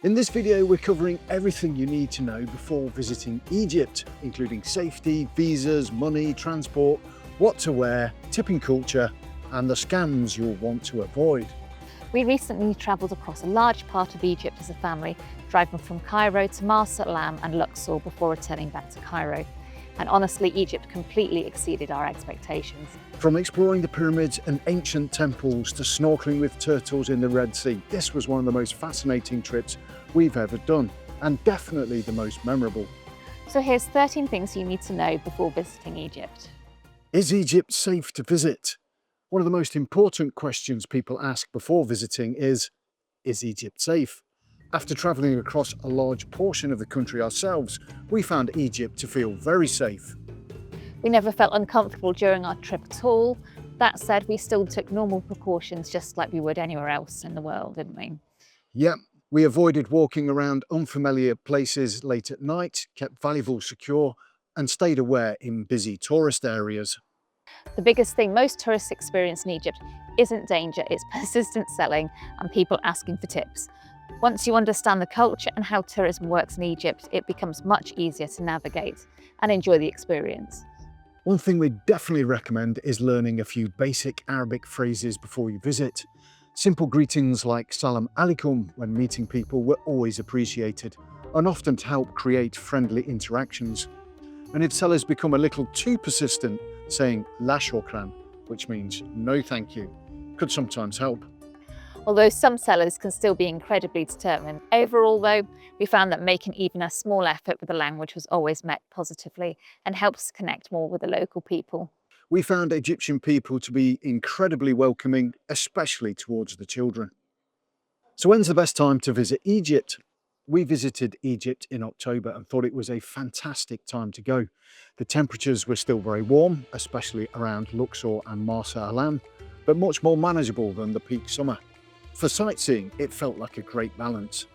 In this video, we're covering everything you need to know before visiting Egypt, including safety, visas, money, transport, what to wear, tipping culture, and the scams you'll want to avoid. We recently travelled across a large part of Egypt as a family, driving from Cairo to Marsa Alam and Luxor before returning back to Cairo. And honestly, Egypt completely exceeded our expectations. From exploring the pyramids and ancient temples to snorkelling with turtles in the Red Sea, this was one of the most fascinating trips we've ever done, and definitely the most memorable. So here's 13 things you need to know before visiting Egypt. Is Egypt safe to visit? One of the most important questions people ask before visiting is Egypt safe? After travelling across a large portion of the country ourselves, we found Egypt to feel very safe. We never felt uncomfortable during our trip at all. That said, we still took normal precautions just like we would anywhere else in the world, didn't we? Yep, we avoided walking around unfamiliar places late at night, kept valuables secure, and stayed aware in busy tourist areas. The biggest thing most tourists experience in Egypt isn't danger, it's persistent selling and people asking for tips. Once you understand the culture and how tourism works in Egypt, it becomes much easier to navigate and enjoy the experience. One thing we definitely recommend is learning a few basic Arabic phrases before you visit. Simple greetings like Salam alaikum when meeting people were always appreciated and often help create friendly interactions. And if sellers become a little too persistent, saying la shukran, which means no thank you, could sometimes help. Although some sellers can still be incredibly determined. Overall though, we found that making even a small effort with the language was always met positively and helps connect more with the local people. We found Egyptian people to be incredibly welcoming, especially towards the children. So when's the best time to visit Egypt? We visited Egypt in October and thought it was a fantastic time to go. The temperatures were still very warm, especially around Luxor and Marsa Alam, but much more manageable than the peak summer. For sightseeing, it felt like a great balance.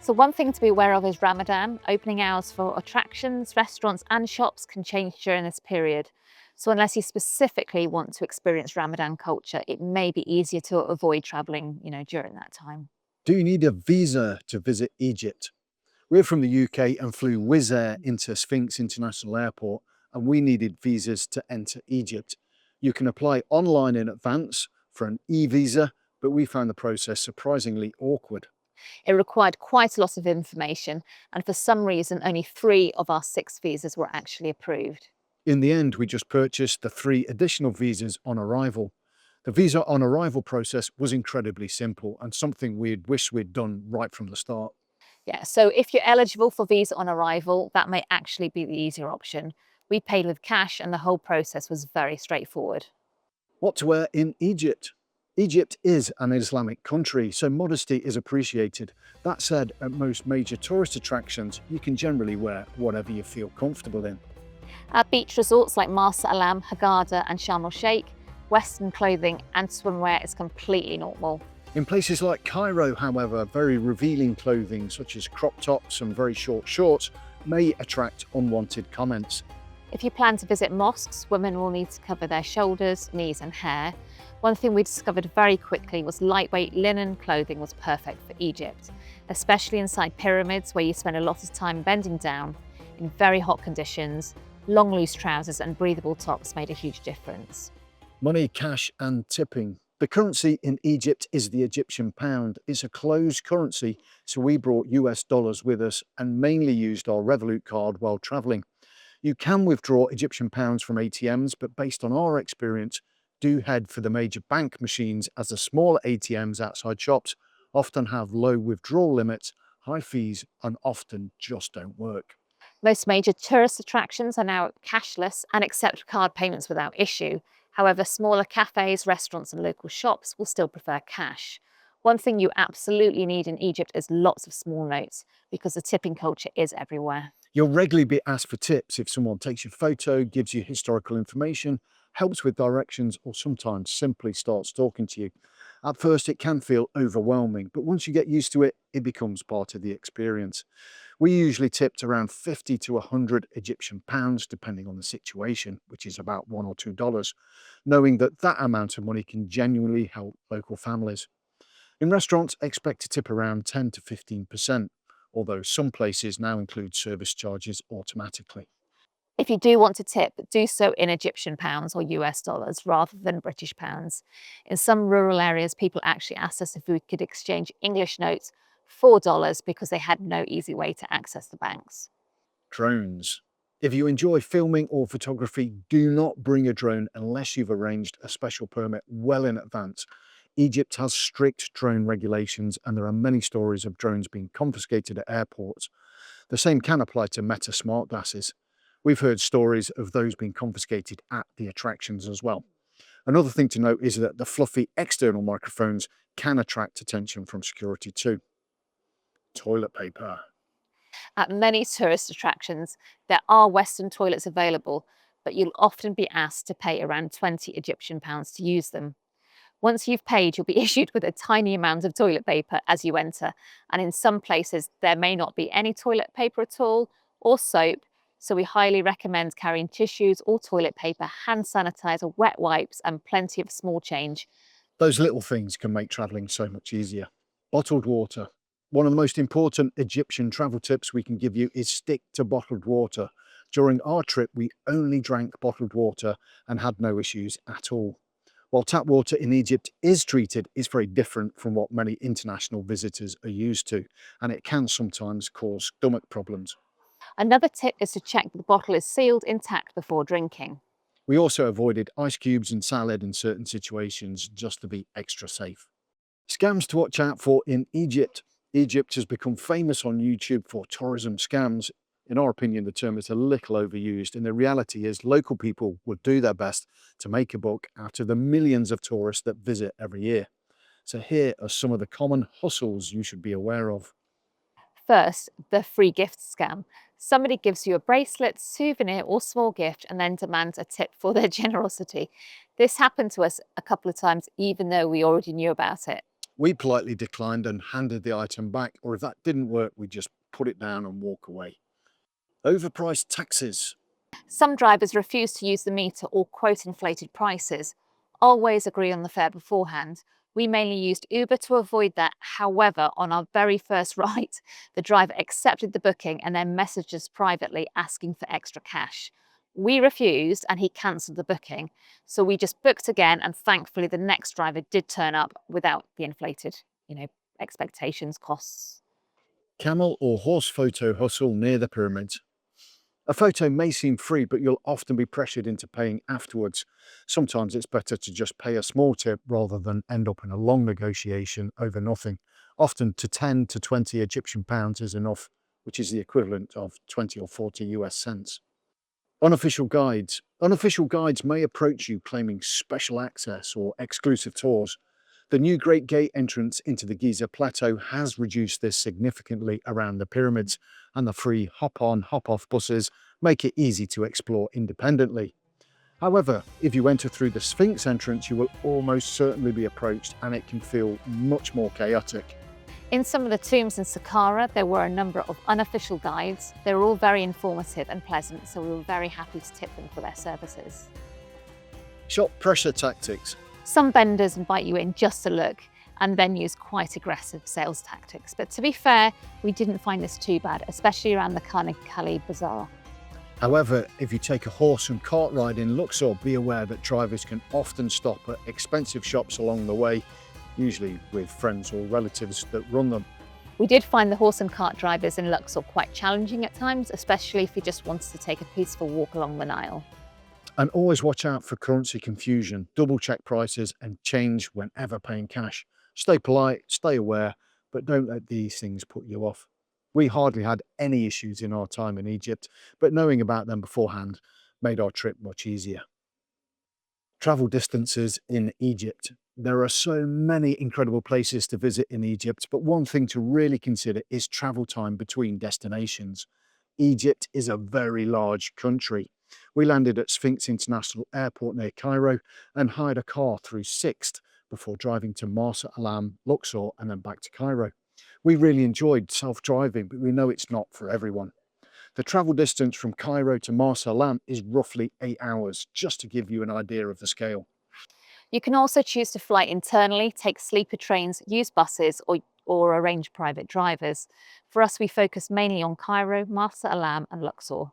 So one thing to be aware of is Ramadan. Opening hours for attractions, restaurants and shops can change during this period. So unless you specifically want to experience Ramadan culture, it may be easier to avoid travelling, during that time. Do you need a visa to visit Egypt? We're from the UK and flew Wizz Air into Sphinx International Airport, and we needed visas to enter Egypt. You can apply online in advance for an e-visa, but we found the process surprisingly awkward. It required quite a lot of information, and for some reason, only 3 of our 6 visas were actually approved. In the end, we just purchased the 3 additional visas on arrival. The visa on arrival process was incredibly simple and something we'd wish we'd done right from the start. Yeah, so if you're eligible for visa on arrival, that may actually be the easier option. We paid with cash and the whole process was very straightforward. What to wear in Egypt? Egypt is an Islamic country, so modesty is appreciated. That said, at most major tourist attractions, you can generally wear whatever you feel comfortable in. At beach resorts like Marsa Alam, Hurghada and Sharm el-Sheikh, Western clothing and swimwear is completely normal. In places like Cairo, however, very revealing clothing such as crop tops and very short shorts may attract unwanted comments. If you plan to visit mosques, women will need to cover their shoulders, knees and hair. One thing we discovered very quickly was lightweight linen clothing was perfect for Egypt, especially inside pyramids where you spend a lot of time bending down in very hot conditions. Long loose trousers and breathable tops made a huge difference. Money, cash and tipping. The currency in Egypt is the Egyptian pound. It's a closed currency, so we brought US dollars with us and mainly used our Revolut card while travelling. You can withdraw Egyptian pounds from ATMs, but based on our experience, do head for the major bank machines as the smaller ATMs outside shops often have low withdrawal limits, high fees and often just don't work. Most major tourist attractions are now cashless and accept card payments without issue. However, smaller cafes, restaurants and local shops will still prefer cash. One thing you absolutely need in Egypt is lots of small notes because the tipping culture is everywhere. You'll regularly be asked for tips if someone takes your photo, gives you historical information, helps with directions, or sometimes simply starts talking to you. At first, it can feel overwhelming, but once you get used to it, it becomes part of the experience. We usually tipped around 50 to 100 Egyptian pounds, depending on the situation, which is about $1 or $2, knowing that that amount of money can genuinely help local families. In restaurants, expect to tip around 10 to 15%, although some places now include service charges automatically. If you do want to tip, do so in Egyptian pounds or US dollars rather than British pounds. In some rural areas, people actually asked us if we could exchange English notes for dollars because they had no easy way to access the banks. Drones. If you enjoy filming or photography, do not bring a drone unless you've arranged a special permit well in advance. Egypt has strict drone regulations and there are many stories of drones being confiscated at airports. The same can apply to Meta smart glasses. We've heard stories of those being confiscated at the attractions as well. Another thing to note is that the fluffy external microphones can attract attention from security too. Toilet paper. At many tourist attractions, there are Western toilets available, but you'll often be asked to pay around 20 Egyptian pounds to use them. Once you've paid, you'll be issued with a tiny amount of toilet paper as you enter, and in some places there may not be any toilet paper at all or soap, so we highly recommend carrying tissues or toilet paper, hand sanitizer, wet wipes and plenty of small change. Those little things can make travelling so much easier. Bottled water. One of the most important Egyptian travel tips we can give you is stick to bottled water. During our trip, we only drank bottled water and had no issues at all. While tap water in Egypt is treated, it's very different from what many international visitors are used to, and it can sometimes cause stomach problems. Another tip is to check that the bottle is sealed intact before drinking. We also avoided ice cubes and salad in certain situations just to be extra safe. Scams to watch out for in Egypt. Egypt has become famous on YouTube for tourism scams. In our opinion, the term is a little overused, and the reality is local people will do their best to make a buck out of the millions of tourists that visit every year. So here are some of the common hustles you should be aware of. First, the free gift scam. Somebody gives you a bracelet, souvenir, or small gift and then demands a tip for their generosity. This happened to us a couple of times, even though we already knew about it. We politely declined and handed the item back, or if that didn't work, we just put it down and walk away. Overpriced taxis. Some drivers refuse to use the meter or quote inflated prices. Always agree on the fare beforehand. We mainly used Uber to avoid that. However, on our very first ride, the driver accepted the booking and then messaged us privately asking for extra cash. We refused and he cancelled the booking. So we just booked again, and thankfully the next driver did turn up without the inflated, expectations, costs. Camel or horse photo hustle near the pyramids. A photo may seem free, but you'll often be pressured into paying afterwards. Sometimes it's better to just pay a small tip rather than end up in a long negotiation over nothing. Often to 10 to 20 Egyptian pounds is enough, which is the equivalent of 20 or 40 US cents. Unofficial guides. Unofficial guides may approach you claiming special access or exclusive tours. The new Great Gate entrance into the Giza Plateau has reduced this significantly around the pyramids, and the free hop-on, hop-off buses make it easy to explore independently. However, if you enter through the Sphinx entrance, you will almost certainly be approached, and it can feel much more chaotic. In some of the tombs in Saqqara, there were a number of unofficial guides. They were all very informative and pleasant, so we were very happy to tip them for their services. Shop pressure tactics. Some vendors invite you in just to look and then use quite aggressive sales tactics. But to be fair, we didn't find this too bad, especially around the Kali Bazaar. However, if you take a horse and cart ride in Luxor, be aware that drivers can often stop at expensive shops along the way, usually with friends or relatives that run them. We did find the horse and cart drivers in Luxor quite challenging at times, especially if you just wanted to take a peaceful walk along the Nile. And always watch out for currency confusion, double check prices and change whenever paying cash. Stay polite, stay aware, but don't let these things put you off. We hardly had any issues in our time in Egypt, but knowing about them beforehand made our trip much easier. Travel distances in Egypt. There are so many incredible places to visit in Egypt, but one thing to really consider is travel time between destinations. Egypt is a very large country. We landed at Sphinx International Airport near Cairo and hired a car through Sixt before driving to Marsa Alam, Luxor and then back to Cairo. We really enjoyed self-driving, but we know it's not for everyone. The travel distance from Cairo to Marsa Alam is roughly 8 hours, just to give you an idea of the scale. You can also choose to fly internally, take sleeper trains, use buses, or arrange private drivers. For us, we focus mainly on Cairo, Marsa Alam and Luxor.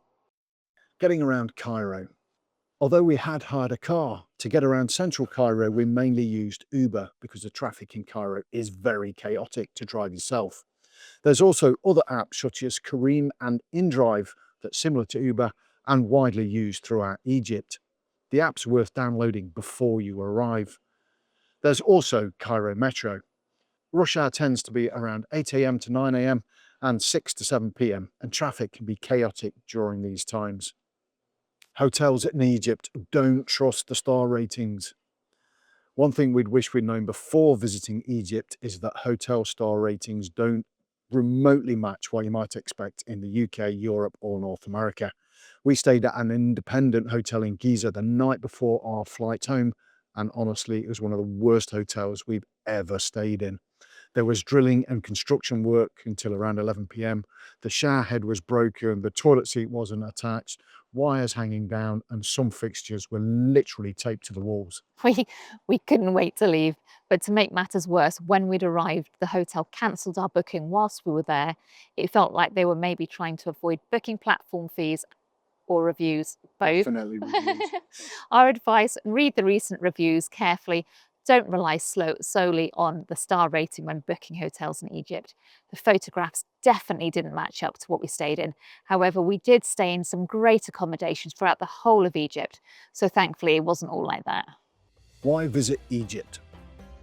Getting around Cairo. Although we had hired a car, to get around central Cairo, we mainly used Uber because the traffic in Cairo is very chaotic to drive yourself. There's also other apps such as Careem and InDrive that's similar to Uber and widely used throughout Egypt. The app's worth downloading before you arrive. There's also Cairo Metro. Rush hour tends to be around 8 AM to 9 AM and 6 to 7 PM, and traffic can be chaotic during these times. Hotels in Egypt, don't trust the star ratings. One thing we'd wish we'd known before visiting Egypt is that hotel star ratings don't remotely match what you might expect in the UK, Europe or North America. We stayed at an independent hotel in Giza the night before our flight home, and honestly, it was one of the worst hotels we've ever stayed in. There was drilling and construction work until around 11 PM. The shower head was broken, the toilet seat wasn't attached, wires hanging down, and some fixtures were literally taped to the walls. We couldn't wait to leave, but to make matters worse, when we'd arrived, the hotel cancelled our booking whilst we were there. It felt like they were maybe trying to avoid booking platform fees or reviews, both. Definitely reviews. Our advice, read the recent reviews carefully. Don't rely solely on the star rating when booking hotels in Egypt. The photographs definitely didn't match up to what we stayed in. However, we did stay in some great accommodations throughout the whole of Egypt, so thankfully it wasn't all like that. Why visit Egypt?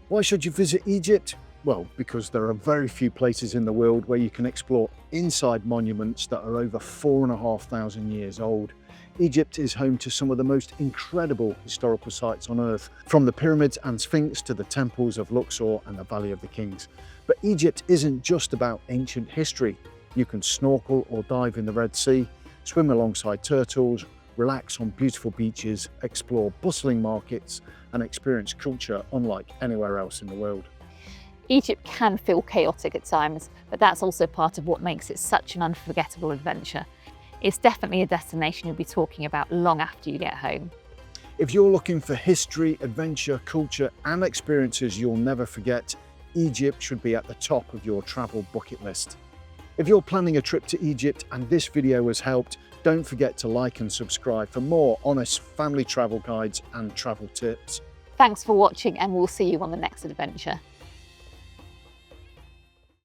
Why should you visit Egypt? Well, because there are very few places in the world where you can explore inside monuments that are over 4,500 years old. Egypt is home to some of the most incredible historical sites on earth, from the pyramids and Sphinx to the temples of Luxor and the Valley of the Kings. But Egypt isn't just about ancient history. You can snorkel or dive in the Red Sea, swim alongside turtles, relax on beautiful beaches, explore bustling markets, and experience culture unlike anywhere else in the world. Egypt can feel chaotic at times, but that's also part of what makes it such an unforgettable adventure. It's definitely a destination you'll be talking about long after you get home. If you're looking for history, adventure, culture, and experiences you'll never forget, Egypt should be at the top of your travel bucket list. If you're planning a trip to Egypt and this video has helped, don't forget to like and subscribe for more honest family travel guides and travel tips. Thanks for watching, and we'll see you on the next adventure.